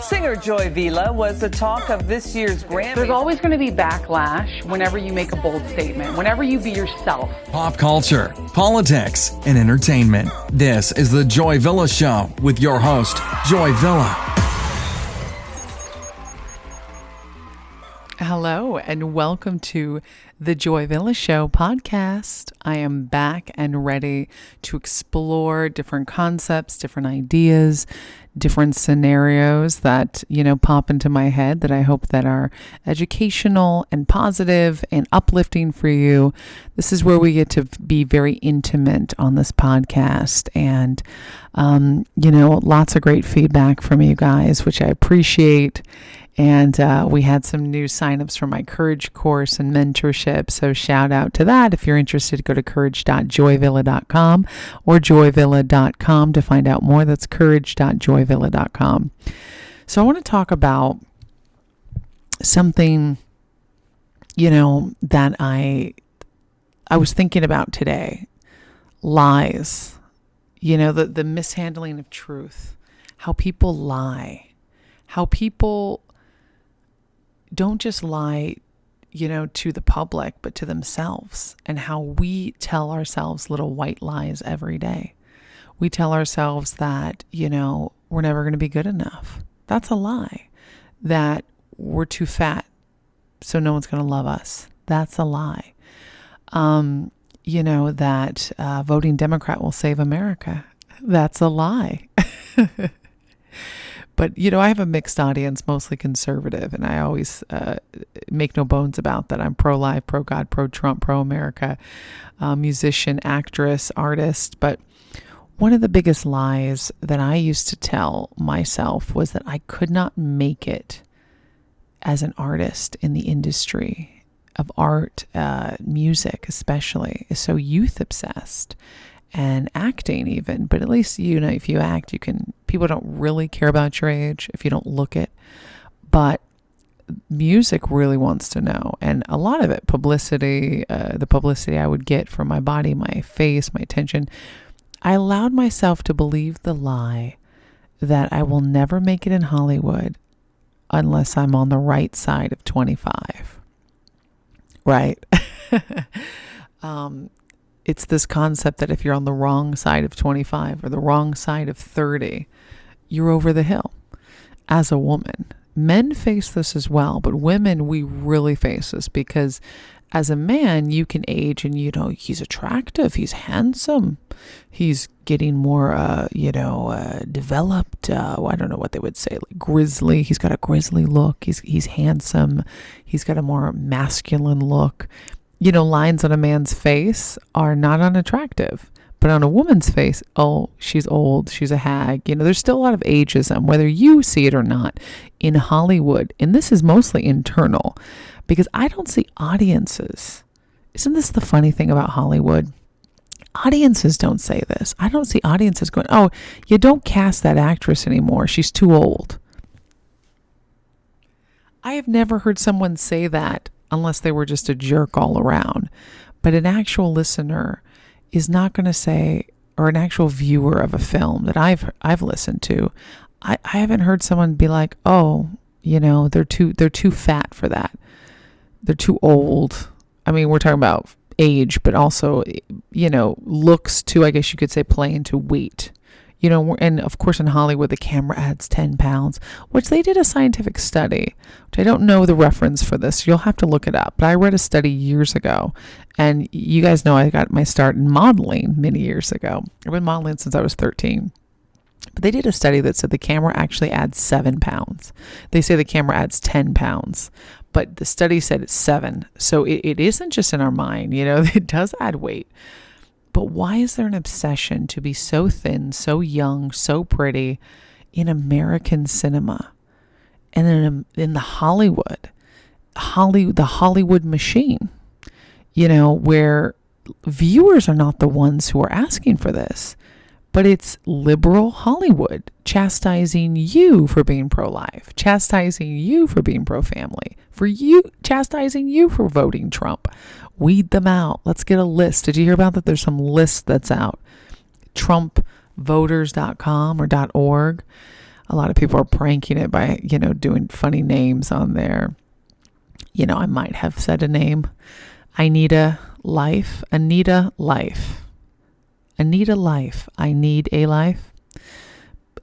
Singer joyvilla was the talk of this year's Grammys. There's always going to be backlash whenever you make a bold statement, whenever you be yourself. Pop culture, politics, and entertainment. This is the Joyvilla Show with your host, Joyvilla. Hello, and welcome to the Joyvilla Show podcast. I am back and ready to explore different concepts, different ideas, different scenarios that, pop into my head that I hope that are educational and positive and uplifting for you. This is where we get to be very intimate on this podcast, and, lots of great feedback from you guys, which I appreciate. And we had some new signups for my Courage course and mentorship. So shout out to that. If you're interested, go to courage.joyvilla.com or joyvilla.com to find out more. That's courage.joyvilla.com. So I want to talk about something, that I was thinking about today. Lies, the mishandling of truth, how people lie, how people don't just lie, to the public, but to themselves, and how we tell ourselves little white lies every day. We tell ourselves that, we're never going to be good enough. That's a lie. That we're too fat, so no one's going to love us. That's a lie. That voting Democrat will save America. That's a lie. But, I have a mixed audience, mostly conservative, and I always make no bones about that. I'm pro-life, pro-God, pro-Trump, pro-America, musician, actress, artist. But one of the biggest lies that I used to tell myself was that I could not make it as an artist in the industry of art, music especially, is so youth-obsessed. And acting even, but at least, if you act, people don't really care about your age if you don't look it, but music really wants to know. And a lot of it, publicity, the publicity I would get from my body, my face, my attention, I allowed myself to believe the lie that I will never make it in Hollywood unless I'm on the right side of 25. Right? It's this concept that if you're on the wrong side of 25 or the wrong side of 30, you're over the hill as a woman. Men face this as well, but women, we really face this because as a man, you can age and, he's attractive, he's handsome, he's getting more, developed, I don't know what they would say, like grizzly. He's got a grizzly look. He's handsome. He's got a more masculine look. Lines on a man's face are not unattractive, but on a woman's face, oh, she's old, she's a hag. There's still a lot of ageism, whether you see it or not, in Hollywood. And this is mostly internal because I don't see audiences. Isn't this the funny thing about Hollywood? Audiences don't say this. I don't see audiences going, oh, you don't cast that actress anymore. She's too old. I have never heard someone say that unless they were just a jerk all around. But an actual listener is not going to say, or an actual viewer of a film that I've listened to, I haven't heard someone be like, oh, they're too fat for that. They're too old. I mean, we're talking about age, but also, looks too, I guess you could say, play into weight. And of course in Hollywood, the camera adds 10 pounds, which they did a scientific study, which I don't know the reference for this. You'll have to look it up. But I read a study years ago, and you guys know I got my start in modeling many years ago. I've been modeling since I was 13. But they did a study that said the camera actually adds 7 pounds. They say the camera adds 10 pounds, but the study said it's 7. So it isn't just in our mind, it does add weight. But why is there an obsession to be so thin, so young, so pretty in American cinema and in the Hollywood machine, where viewers are not the ones who are asking for this, but it's liberal Hollywood chastising you for being pro-life, chastising you for being pro-family, chastising you for voting Trump. Weed them out. Let's get a list. Did you hear about that? There's some list that's out. TrumpVoters.com or .org. A lot of people are pranking it by, doing funny names on there. I might have said a name. Anita Life. I need a life.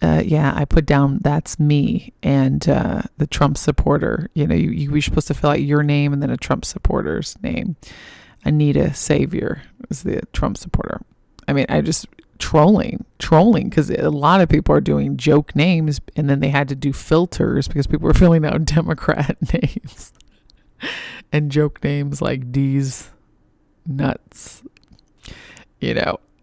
I put down that's me and the Trump supporter. We're supposed to fill out your name and then a Trump supporter's name. Anita Savior is the Trump supporter. I mean, I just trolling because a lot of people are doing joke names, and then they had to do filters because people were filling out Democrat names and joke names like D's nuts.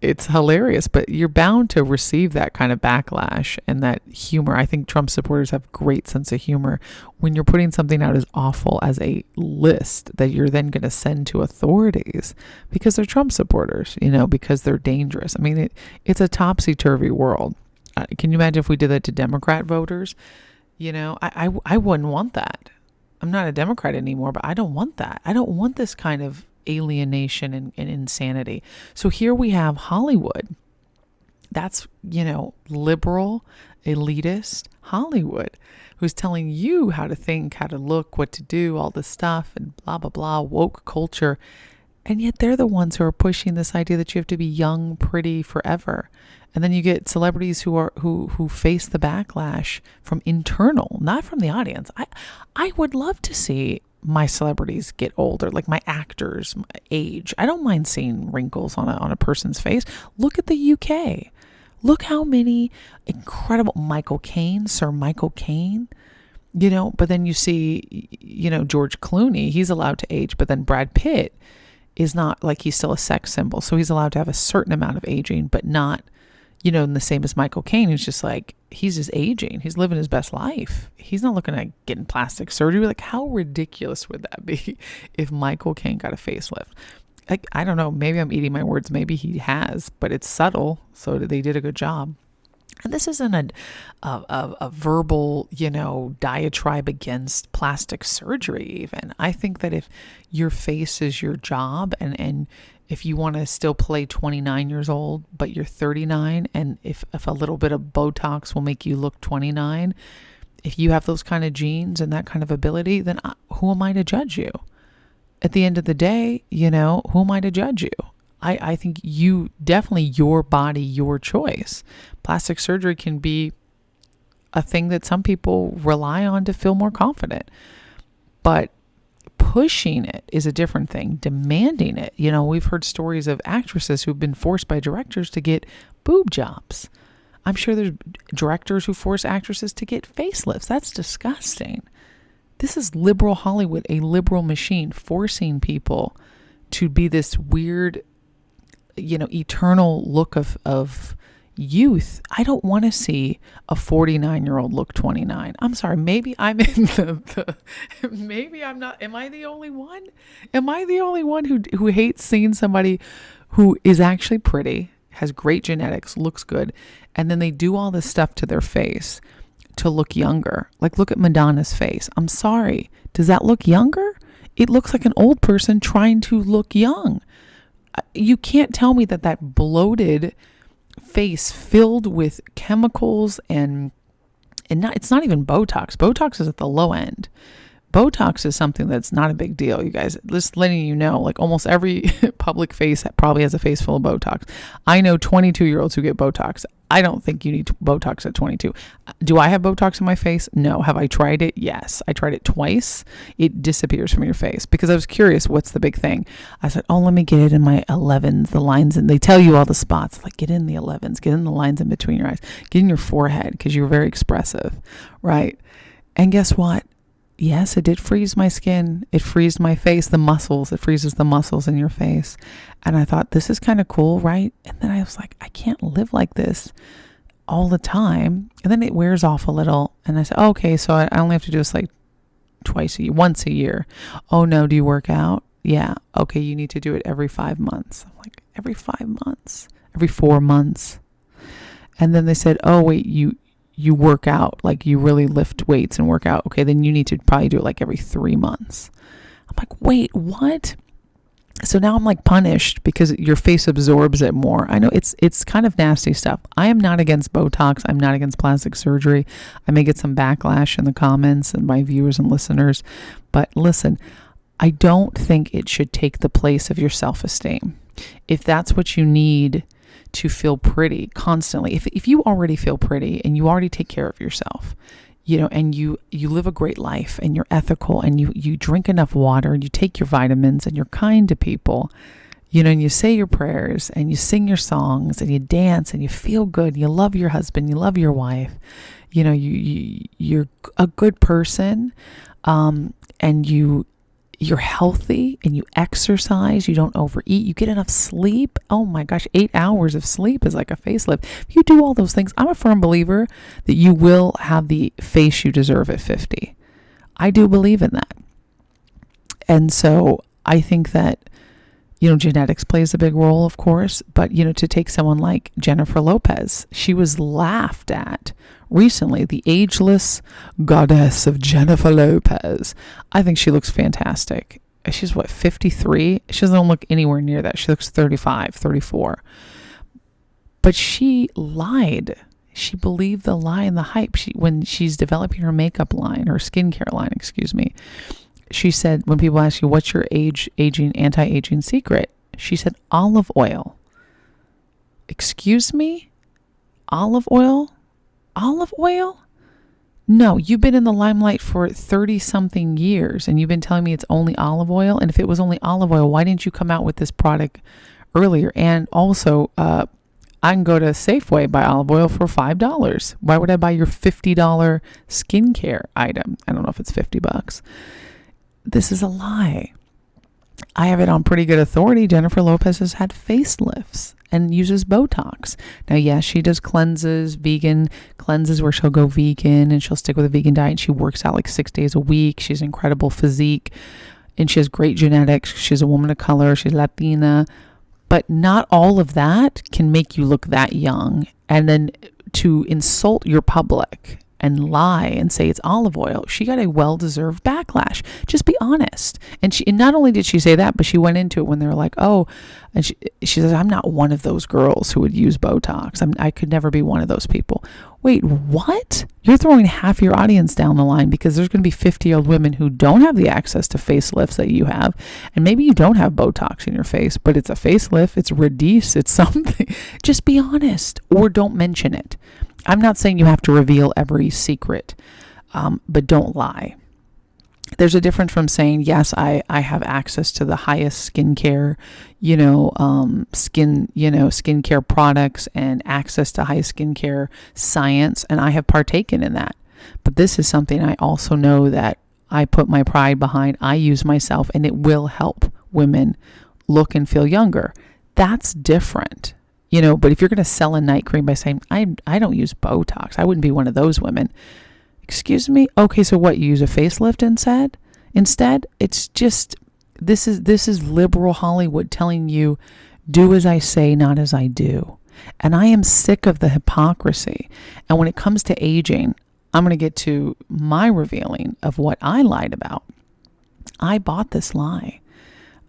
It's hilarious, but you're bound to receive that kind of backlash and that humor. I think Trump supporters have great sense of humor. When you're putting something out as awful as a list that you're then going to send to authorities because they're Trump supporters, because they're dangerous. I mean, it's a topsy-turvy world. Can you imagine if we did that to Democrat voters? I wouldn't want that. I'm not a Democrat anymore, but I don't want that. I don't want this kind of alienation and insanity. So here we have Hollywood. That's, liberal, elitist Hollywood, who's telling you how to think, how to look, what to do, all this stuff, and blah, blah, blah, woke culture. And yet they're the ones who are pushing this idea that you have to be young, pretty forever. And then you get celebrities who face the backlash from internal, not from the audience. I would love to see my celebrities get older, like my actors age. I don't mind seeing wrinkles on a person's face. Look at the UK. Look how many incredible Sir Michael Caine, but then you see, George Clooney, he's allowed to age, but then Brad Pitt is not, like, he's still a sex symbol. So he's allowed to have a certain amount of aging, but not, and the same as Michael Caine, who's just like, he's just aging. He's living his best life. He's not looking at getting plastic surgery. Like, how ridiculous would that be if Michael Caine got a facelift? Like, I don't know. Maybe I'm eating my words. Maybe he has, but it's subtle. So they did a good job. And this isn't a verbal, diatribe against plastic surgery even. I think that if your face is your job and if you want to still play 29 years old, but you're 39, and if a little bit of Botox will make you look 29, if you have those kind of genes and that kind of ability, then who am I to judge you? At the end of the day, who am I to judge you? I think you definitely, your body, your choice. Plastic surgery can be a thing that some people rely on to feel more confident. But pushing it is a different thing. Demanding it. We've heard stories of actresses who've been forced by directors to get boob jobs. I'm sure there's directors who force actresses to get facelifts. That's disgusting. This is liberal Hollywood, a liberal machine, forcing people to be this weird, eternal look of youth. I don't want to see a 49-year-old look 29. I'm sorry. Maybe I'm in maybe I'm not. Am I the only one? Am I the only one who hates seeing somebody who is actually pretty, has great genetics, looks good, and then they do all this stuff to their face to look younger? Like, look at Madonna's face. I'm sorry. Does that look younger? It looks like an old person trying to look young. You can't tell me that bloated face filled with chemicals and it's not even Botox. Botox is at the low end. Botox is something that's not a big deal, you guys. Just letting you know, like, almost every public face probably has a face full of Botox. I know 22-year-olds who get Botox. I don't think you need Botox at 22. Do I have Botox in my face? No. Have I tried it? Yes. I tried it twice. It disappears from your face because I was curious, what's the big thing? I said, let me get it in my 11s, the lines, and they tell you all the spots. Like, get in the 11s, get in the lines in between your eyes, get in your forehead because you're very expressive, right? And guess what? Yes, it did freeze my skin. It freezed my face, the muscles. It freezes the muscles in your face. And I thought, this is kind of cool, right? And then I was like, I can't live like this all the time. And then it wears off a little. And I said, okay, so I only have to do this like once a year. Oh no, do you work out? Yeah. Okay, you need to do it every 5 months. I'm like, every 5 months? Every 4 months? And then they said, oh wait, you work out, like you really lift weights and work out. Okay, then you need to probably do it like every 3 months. I'm like, wait, what? So now I'm like punished because your face absorbs it more. I know it's kind of nasty stuff. I am not against Botox. I'm not against plastic surgery. I may get some backlash in the comments and my viewers and listeners. But listen, I don't think it should take the place of your self-esteem. If that's what you need to feel pretty constantly, if you already feel pretty and you already take care of yourself, and you live a great life and you're ethical and you drink enough water and you take your vitamins and you're kind to people, and you say your prayers and you sing your songs and you dance and you feel good, you love your husband, you love your wife, you're a good person, and you're healthy and you exercise, you don't overeat, you get enough sleep. Oh my gosh, 8 hours of sleep is like a facelift. If you do all those things, I'm a firm believer that you will have the face you deserve at 50. I do believe in that. And so I think that, genetics plays a big role, of course, but, to take someone like Jennifer Lopez, she was laughed at recently, the ageless goddess of Jennifer Lopez. I think she looks fantastic. She's 53? She doesn't look anywhere near that. She looks 35, 34. But she lied. She believed the lie and the hype. When she's developing her makeup line, her skincare line, she said, when people ask you, what's your anti-aging secret? She said, olive oil. Excuse me? Olive oil? Olive oil? No, you've been in the limelight for 30 something years and you've been telling me it's only olive oil. And if it was only olive oil, why didn't you come out with this product earlier? And also, I can go to Safeway, buy olive oil for $5. Why would I buy your $50 skincare item? I don't know if it's $50. This is a lie. I have it on pretty good authority. Jennifer Lopez has had facelifts and uses Botox. Now, yes, she does vegan cleanses where she'll go vegan and she'll stick with a vegan diet. She works out like 6 days a week. She's incredible physique and she has great genetics. She's a woman of color. She's Latina. But not all of that can make you look that young. And then to insult your public and lie and say it's olive oil, she got a well-deserved backlash. Just be honest. And not only did she say that, but she went into it when they were like, oh, and she says, I'm not one of those girls who would use Botox. I could never be one of those people. Wait, what? You're throwing half your audience down the line because there's going to be 50-year-old women who don't have the access to facelifts that you have. And maybe you don't have Botox in your face, but it's a facelift, it's Redis, it's something. Just be honest or don't mention it. I'm not saying you have to reveal every secret, but don't lie. There's a difference from saying, yes, I have access to the highest skincare, skincare products and access to high skincare science, and I have partaken in that. But this is something I also know that I put my pride behind. I use myself, and it will help women look and feel younger. That's different. But if you're going to sell a night cream by saying, I don't use Botox, I wouldn't be one of those women. Excuse me? Okay, so what, you use a facelift instead? It's just, this is liberal Hollywood telling you, do as I say, not as I do. And I am sick of the hypocrisy. And when it comes to aging, I'm going to get to my revealing of what I lied about. I bought this lie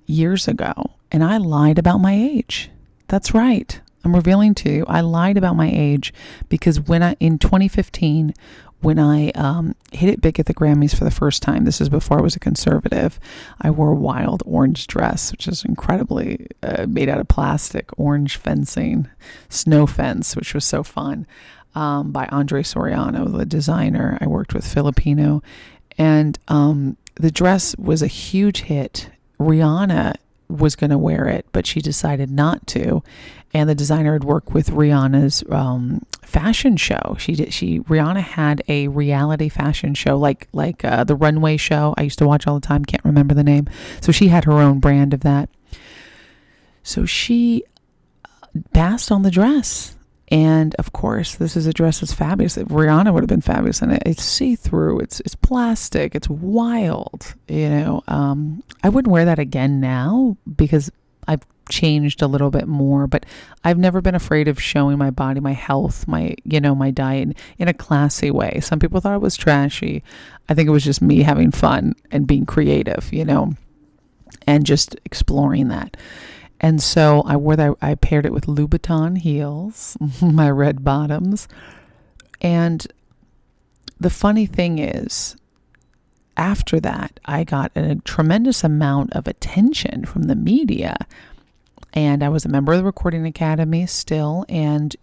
years ago, and I lied about my age. That's right. I'm revealing to you, I lied about my age because in 2015, when I hit it big at the Grammys for the first time, this is before I was a conservative, I wore a wild orange dress, which is incredibly made out of plastic, orange fencing, snow fence, which was so fun, by Andre Soriano, the designer. I worked with Filipino, and the dress was a huge hit. Rihanna was going to wear it, but she decided not to. And the designer had worked with Rihanna's fashion show. Rihanna had a reality fashion show, like the runway show I used to watch all the time. Can't remember the name. So she had her own brand of that. So she passed on the dress. And of course, this is a dress that's fabulous. Rihanna would have been fabulous in it. It's see-through. It's plastic. It's wild. I wouldn't wear that again now because I've changed a little bit more, but I've never been afraid of showing my body, my health, my diet in a classy way. Some people thought it was trashy. I think it was just me having fun and being creative, and just exploring that. And so I paired it with Louboutin heels, my red bottoms. And the funny thing is, after that, I got a tremendous amount of attention from the media. And I was a member of the Recording Academy still. And,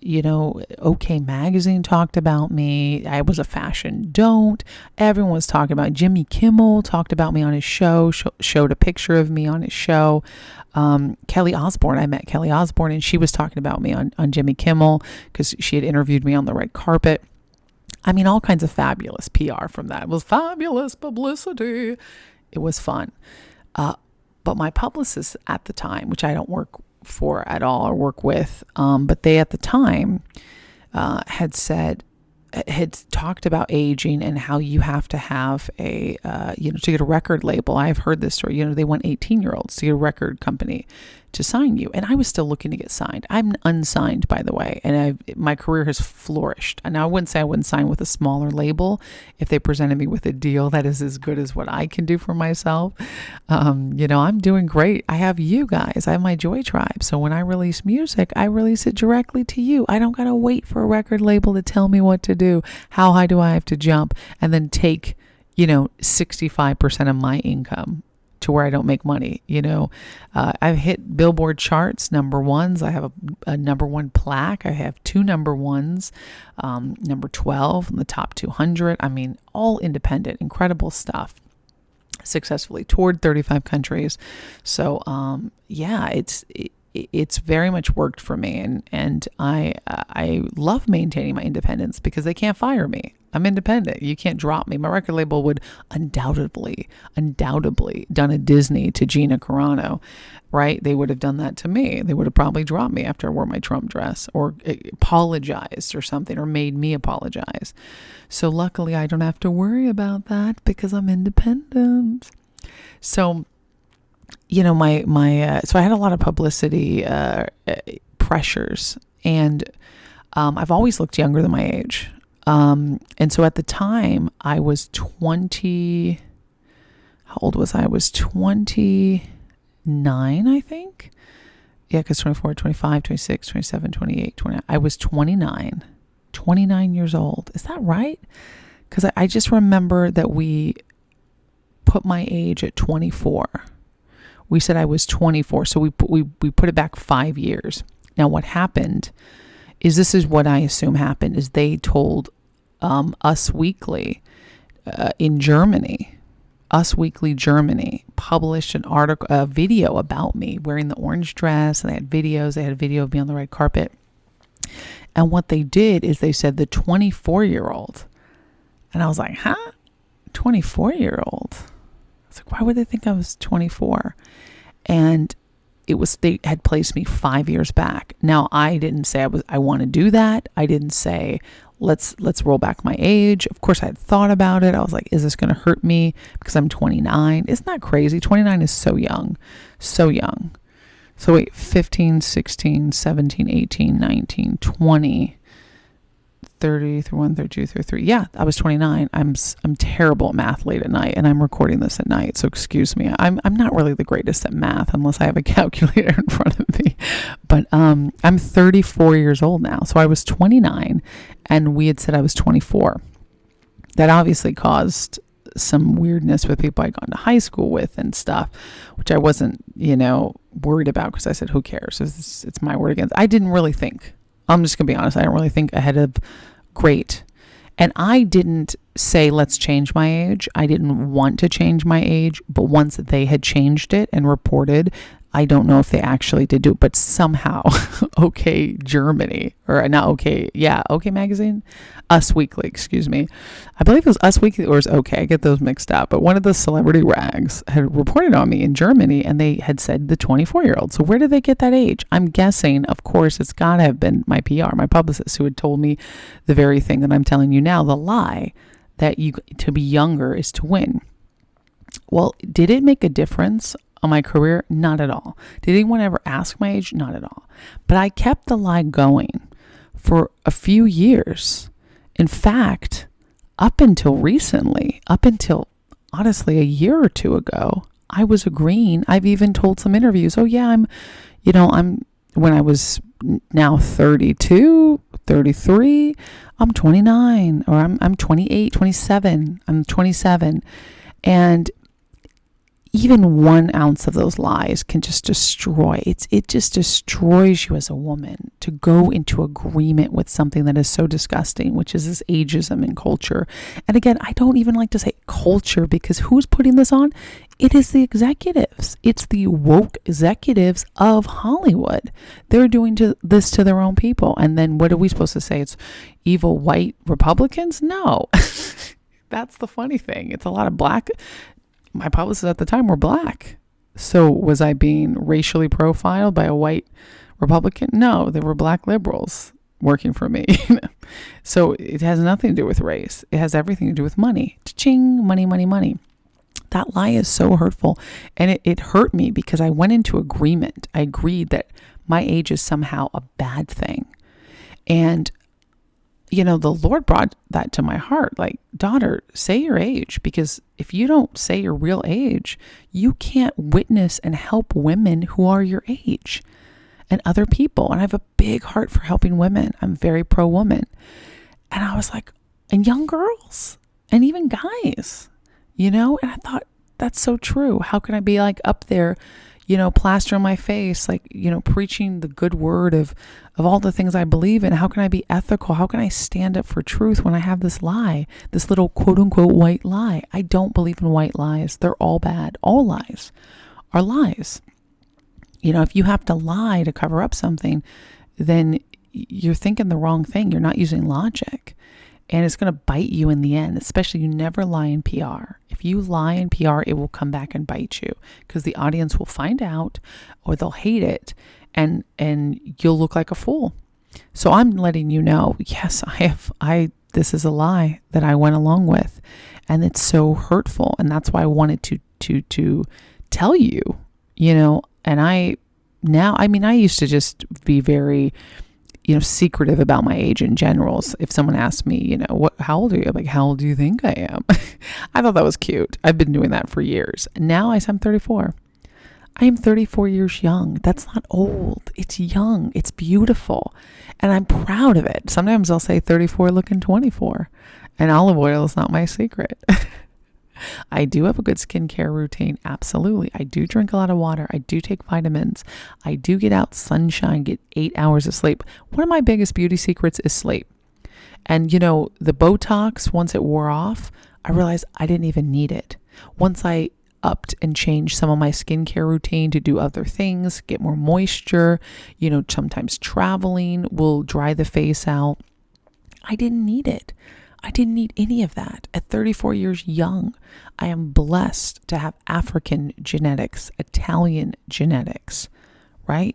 OK Magazine talked about me. I was a fashion don't. Everyone was talking about Jimmy Kimmel, talked about me on his show, showed a picture of me on his show. Kelly Osbourne, I met Kelly Osbourne, and she was talking about me on Jimmy Kimmel because she had interviewed me on the red carpet. I mean, all kinds of fabulous PR from that. It was fabulous publicity. It was fun. But my publicist at the time, which I don't work for at all or work with, but they at the time had talked about aging and how you have to have to get a record label. I've heard this story. They want 18-year-olds to get a record company to sign you. And I was still looking to get signed. I'm unsigned, by the way. And my career has flourished. And I wouldn't say I wouldn't sign with a smaller label if they presented me with a deal that is as good as what I can do for myself. I'm doing great. I have you guys. I have my Joy Tribe. So when I release music, I release it directly to you. I don't got to wait for a record label to tell me what to do. How high do I have to jump? And then take, 65% of my income to where I don't make money. I've hit Billboard charts, number ones. I have a number one plaque. I have 2 number ones, number 12 in the top 200. I mean, all independent, incredible stuff. Successfully toured 35 countries. So, it's very much worked for me, and I love maintaining my independence because they can't fire me. I'm independent. You can't drop me. My record label would undoubtedly done a Disney to Gina Carano, right? They would have done that to me. They would have probably dropped me after I wore my Trump dress or apologized or something or made me apologize. So luckily I don't have to worry about that because I'm independent. So so I had a lot of publicity pressures, and I've always looked younger than my age. And so at the time I was 20, how old was I? I was 29, I think. Yeah, because 24, 25, 26, 27, 28, 29. I was 29 years old. Is that right? Because I just remember that we put my age at 24. We said I was 24, so we put it back 5 years. Now, what happened is, this is what I assume happened, is they told Us Weekly in Germany, Us Weekly Germany, published a video about me wearing the orange dress, and they had videos. They had a video of me on the red carpet. And what they did is they said the 24-year-old. And I was like, huh? 24-year-old? I was like, why would they think I was 24? And they had placed me 5 years back. Now, I didn't say I want to do that. I didn't say, let's roll back my age. Of course, I had thought about it. I was like, is this going to hurt me because I'm 29? Isn't that crazy? 29 is so young. So young. So wait, 15, 16, 17, 18, 19, 20, 30, 31, 32, 33. Yeah, I was 29. I'm terrible at math late at night, and I'm recording this at night, so excuse me. I'm not really the greatest at math unless I have a calculator in front of me. But I'm 34 years old now. So I was 29, and we had said I was 24. That obviously caused some weirdness with people I'd gone to high school with and stuff, which I wasn't, worried about, because I said, who cares? It's my word against. I didn't really think. I'm just going to be honest. I don't really think ahead of great. And I didn't say, let's change my age. I didn't want to change my age. But once they had changed it and reported, I don't know if they actually did do it, but somehow, OK Germany, or not OK, yeah, OK Magazine, Us Weekly, excuse me. I believe it was Us Weekly or it was OK, I get those mixed up. But one of the celebrity rags had reported on me in Germany, and they had said the 24-year-old. So where did they get that age? I'm guessing, of course, it's got to have been my PR, my publicist, who had told me the very thing that I'm telling you now, the lie that to be younger is to win. Well, did it make a difference on my career? Not at all. Did anyone ever ask my age? Not at all. But I kept the lie going for a few years. In fact, up until recently, honestly a year or two ago, I was agreeing. I've even told some interviews, oh yeah, when I was now 32, 33, I'm 29, or I'm 28, 27, I'm 27. And even 1 ounce of those lies can just destroy. It just destroys you as a woman to go into agreement with something that is so disgusting, which is this ageism in culture. And again, I don't even like to say culture, because who's putting this on? It is the executives. It's the woke executives of Hollywood. They're doing this to their own people. And then what are we supposed to say? It's evil white Republicans? No. That's the funny thing. It's a lot of black. My publicists at the time were black. So was I being racially profiled by a white Republican? No, they were black liberals working for me. So it has nothing to do with race. It has everything to do with money. Cha-ching, money, money, money. That lie is so hurtful. And it hurt me because I went into agreement. I agreed that my age is somehow a bad thing. And the Lord brought that to my heart. Like, daughter, say your age, because if you don't say your real age, you can't witness and help women who are your age and other people. And I have a big heart for helping women. I'm very pro-woman. And I was like, and young girls and even guys, and I thought, that's so true. How can I be like up there, plaster on my face, like, preaching the good word of all the things I believe in? How can I be ethical? How can I stand up for truth when I have this lie, this little quote unquote white lie? I don't believe in white lies. They're all bad. All lies are lies. If you have to lie to cover up something, then you're thinking the wrong thing. You're not using logic. And it's going to bite you in the end, especially you never lie in PR. If you lie in PR, it will come back and bite you, because the audience will find out, or they'll hate it, and you'll look like a fool. So I'm letting you know, yes, this is a lie that I went along with, and it's so hurtful. And that's why I wanted to tell you, and I used to just be very, secretive about my age in general. So if someone asked me, how old are you? I'm like, how old do you think I am? I thought that was cute. I've been doing that for years. Now I'm 34. I am 34 years young. That's not old. It's young. It's beautiful. And I'm proud of it. Sometimes I'll say 34 looking 24. And olive oil is not my secret. I do have a good skincare routine. Absolutely. I do drink a lot of water. I do take vitamins. I do get out sunshine, get 8 hours of sleep. One of my biggest beauty secrets is sleep. And the Botox, once it wore off, I realized I didn't even need it. Once I upped and changed some of my skincare routine to do other things, get more moisture, sometimes traveling will dry the face out. I didn't need it. I didn't need any of that. At 34 years young, I am blessed to have African genetics, Italian genetics, right?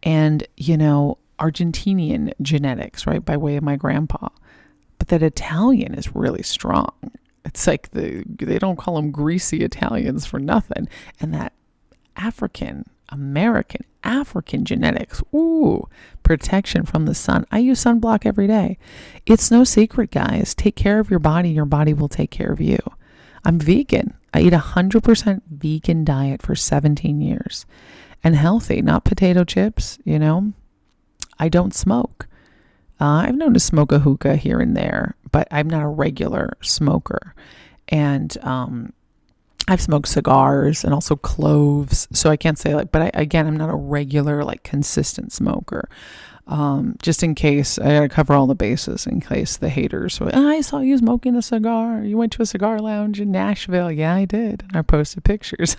And, Argentinian genetics, right? By way of my grandpa. But that Italian is really strong. It's like they don't call them greasy Italians for nothing. And that American genetics. Ooh, protection from the sun. I use sunblock every day. It's no secret, guys. Take care of your body. Your body will take care of you. I'm vegan. I eat 100% vegan diet for 17 years and healthy, not potato chips. I don't smoke. I've known to smoke a hookah here and there, but I'm not a regular smoker. And, I've smoked cigars and also cloves. So I can't say I'm not a regular, consistent smoker. Just in case, I gotta cover all the bases in case the haters, I saw you smoking a cigar. You went to a cigar lounge in Nashville. Yeah, I did. And I posted pictures.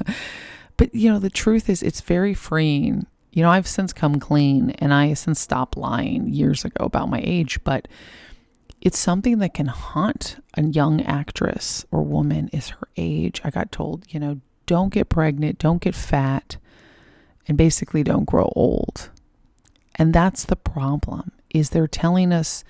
But, the truth is it's very freeing. I've since come clean and I since stopped lying years ago about my age, but it's something that can haunt a young actress or woman is her age. I got told, don't get pregnant, don't get fat, and basically don't grow old. And that's the problem, is they're telling us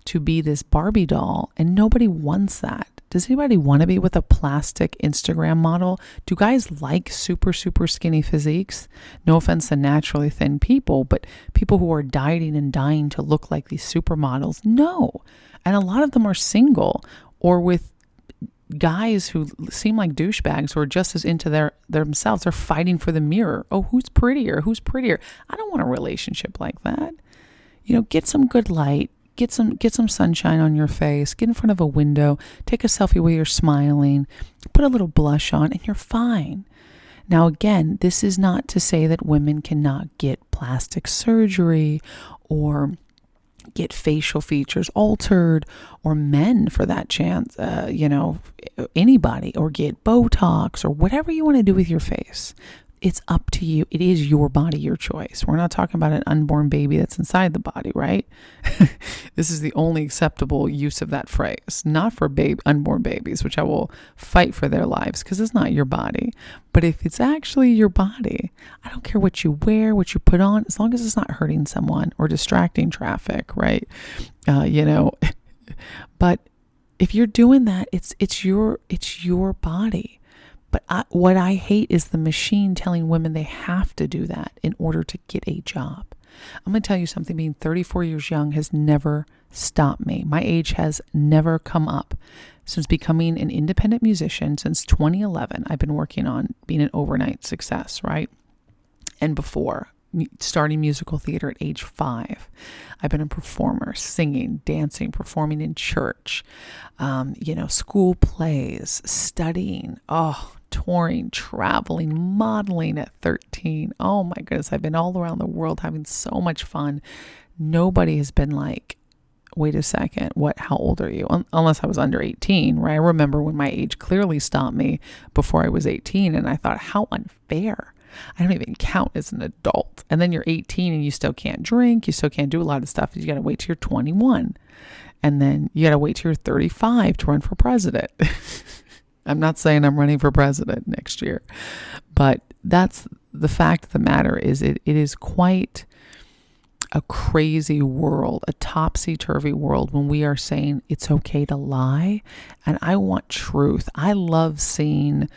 to be this Barbie doll, and nobody wants that. Does anybody want to be with a plastic Instagram model? Do guys like super, super skinny physiques? No offense to naturally thin people, but people who are dieting and dying to look like these supermodels? No. And a lot of them are single or with guys who seem like douchebags who are just as into themselves are fighting for the mirror. Oh, who's prettier? Who's prettier? I don't want a relationship like that. Get some good light. Get some sunshine on your face. Get in front of a window. Take a selfie where you're smiling. Put a little blush on and you're fine. Now, again, this is not to say that women cannot get plastic surgery or get facial features altered, or men for that chance, anybody, or get Botox or whatever you want to do with your face. It's up to you. It is your body, your choice. We're not talking about an unborn baby that's inside the body, right? This is the only acceptable use of that phrase, not for unborn babies, which I will fight for their lives because it's not your body. But if it's actually your body, I don't care what you wear, what you put on, as long as it's not hurting someone or distracting traffic, right? But if you're doing that, it's your body. But what I hate is the machine telling women they have to do that in order to get a job. I'm going to tell you something. Being 34 years young has never stopped me. My age has never come up. Since becoming an independent musician, since 2011, I've been working on being an overnight success, right? And before, starting musical theater at age 5. I've been a performer, singing, dancing, performing in church, school plays, studying, touring, traveling, modeling at 13. Oh my goodness, I've been all around the world having so much fun. Nobody has been like, wait a second, how old are you? Unless I was under 18, right? I remember when my age clearly stopped me before I was 18, and I thought, how unfair. I don't even count as an adult. And then you're 18 and you still can't drink. You still can't do a lot of stuff. You got to wait till you're 21. And then you got to wait till you're 35 to run for president. I'm not saying I'm running for president next year, but that's the fact of the matter is it is quite a crazy world, a topsy-turvy world when we are saying it's okay to lie. And I want truth. I love seeing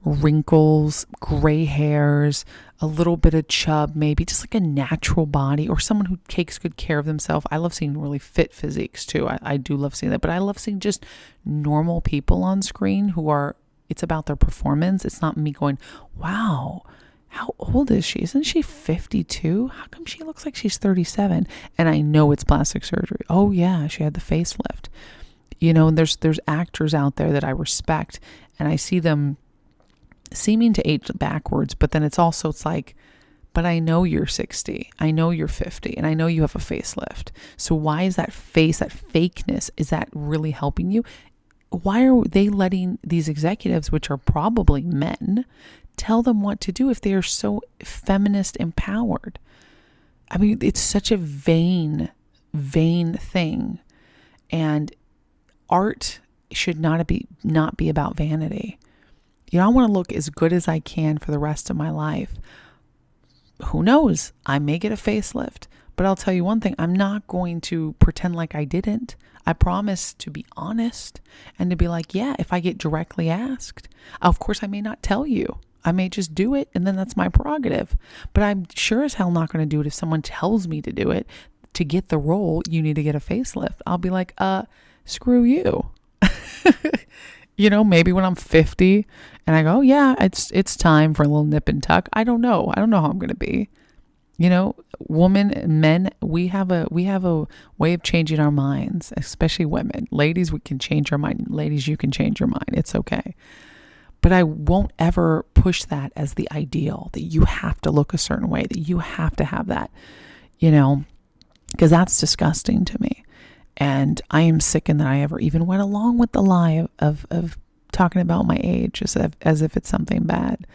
wrinkles, gray hairs, a little bit of chub, maybe just like a natural body or someone who takes good care of themselves. I love seeing really fit physiques too. I do love seeing that, but I love seeing just normal people on screen it's about their performance. It's not me going, wow, how old is she? Isn't she 52? How come she looks like she's 37? And I know it's plastic surgery. Oh yeah, she had the facelift. And there's actors out there that I respect, and I see them seeming to age backwards, but then it's like, but I know you're 60, I know you're 50, and I know you have a facelift. So why is that face, that fakeness, is that really helping you? Why are they letting these executives, which are probably men, tell them what to do if they are so feminist empowered? I mean, it's such a vain thing, and art should not be about vanity. I want to look as good as I can for the rest of my life. Who knows? I may get a facelift, but I'll tell you one thing. I'm not going to pretend like I didn't. I promise to be honest and to be like, yeah, if I get directly asked, of course I may not tell you. I may just do it, and then that's my prerogative. But I'm sure as hell not going to do it if someone tells me to do it. To get the role, you need to get a facelift. I'll be like, screw you. Maybe when I'm 50 and I go, yeah, it's time for a little nip and tuck. I don't know how I'm going to be. Women and men, we have a way of changing our minds, especially women. Ladies, we can change our mind. Ladies, you can change your mind. It's okay. But I won't ever push that as the ideal, that you have to look a certain way, that you have to have that, because that's disgusting to me. And I am sickened that I ever even went along with the lie of talking about my age as if it's something bad.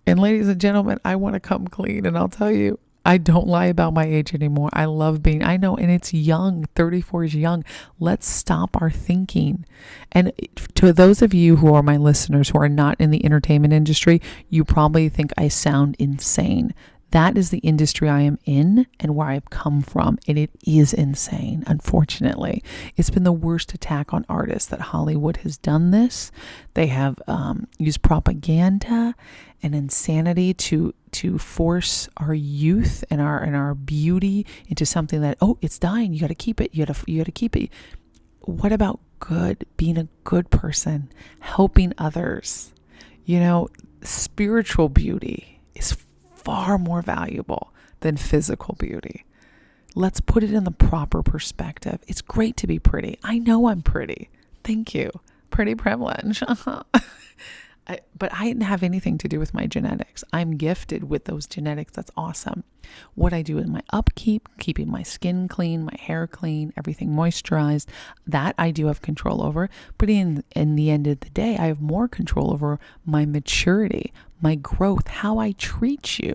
And ladies and gentlemen, I want to come clean, and I'll tell you, I don't lie about my age anymore. I love I know, and it's young. 34 is young. Let's stop our thinking. And to those of you who are my listeners who are not in the entertainment industry, you probably think I sound insane. That is the industry I am in and where I've come from. And it is insane, unfortunately. It's been the worst attack on artists that Hollywood has done this. They have used propaganda and insanity to force our youth and our beauty into something that, oh, it's dying. You got to keep it. You got to keep it. What about good, being a good person, helping others. Spiritual beauty is far more valuable than physical beauty. Let's put it in the proper perspective. It's great to be pretty. I know I'm pretty. Thank you. Pretty privilege. But I didn't have anything to do with my genetics. I'm gifted with those genetics. That's awesome. What I do in my upkeep, keeping my skin clean, my hair clean, everything moisturized, that I do have control over. But in the end of the day, I have more control over my maturity, my growth, how I treat you,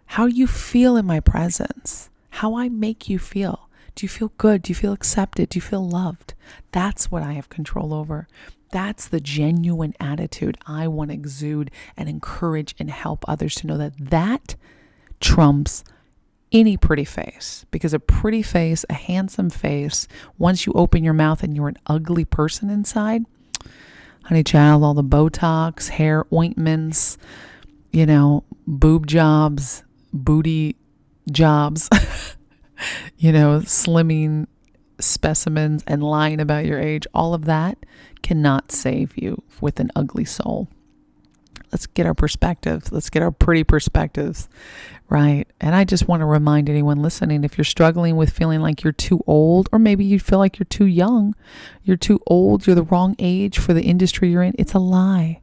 how you feel in my presence, how I make you feel. Do you feel good? Do you feel accepted? Do you feel loved? That's what I have control over. That's the genuine attitude I want to exude and encourage and help others to know that trumps any pretty face. Because a pretty face, a handsome face, once you open your mouth and you're an ugly person inside, honey child, all the Botox, hair ointments, boob jobs, booty jobs, slimming specimens and lying about your age, all of that cannot save you with an ugly soul. Let's get our perspectives. Let's get our pretty perspectives right. And I just want to remind anyone listening, if you're struggling with feeling like you're too old, or maybe you feel like you're too young, you're too old, you're the wrong age for the industry you're in, it's a lie.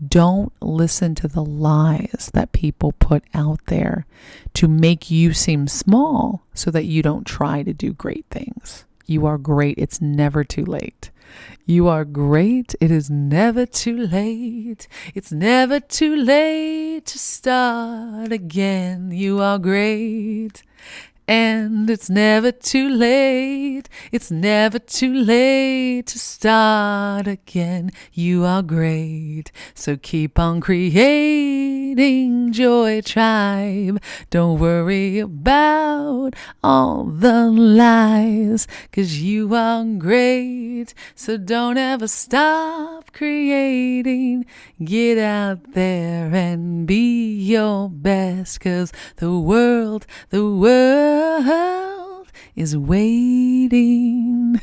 Don't listen to the lies that people put out there to make you seem small so that you don't try to do great things. You are great. It's never too late. You are great. It is never too late. It's never too late to start again. You are great. And it's never too late. It's never too late to start again. You are great. So keep on creating, Joy Tribe. Don't worry about all the lies, 'cause you are great. So don't ever stop creating. Get out there and be your best, 'cause the world is waiting.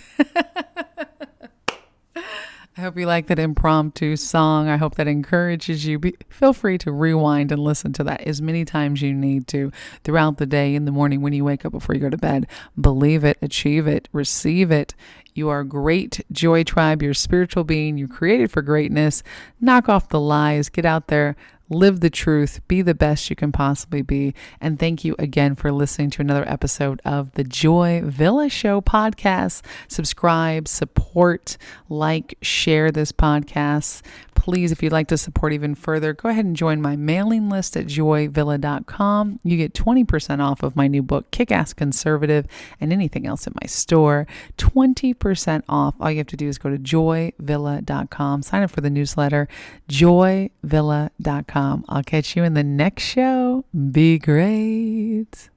I hope you like that impromptu song. I hope that encourages you. Feel free to rewind and listen to that as many times you need to throughout the day, in the morning, when you wake up, before you go to bed. Believe it, achieve it, receive it. You are great, Joy Tribe. You're a spiritual being. You're created for greatness. Knock off the lies. Get out there. Live the truth. Be the best you can possibly be. And thank you again for listening to another episode of the Joy Villa Show podcast. Subscribe, support, like, share this podcast. Please, if you'd like to support even further, go ahead and join my mailing list at joyvilla.com. You get 20% off of my new book, Kick-Ass Conservative, and anything else in my store. 20% off. All you have to do is go to joyvilla.com. Sign up for the newsletter, joyvilla.com. I'll catch you in the next show. Be great.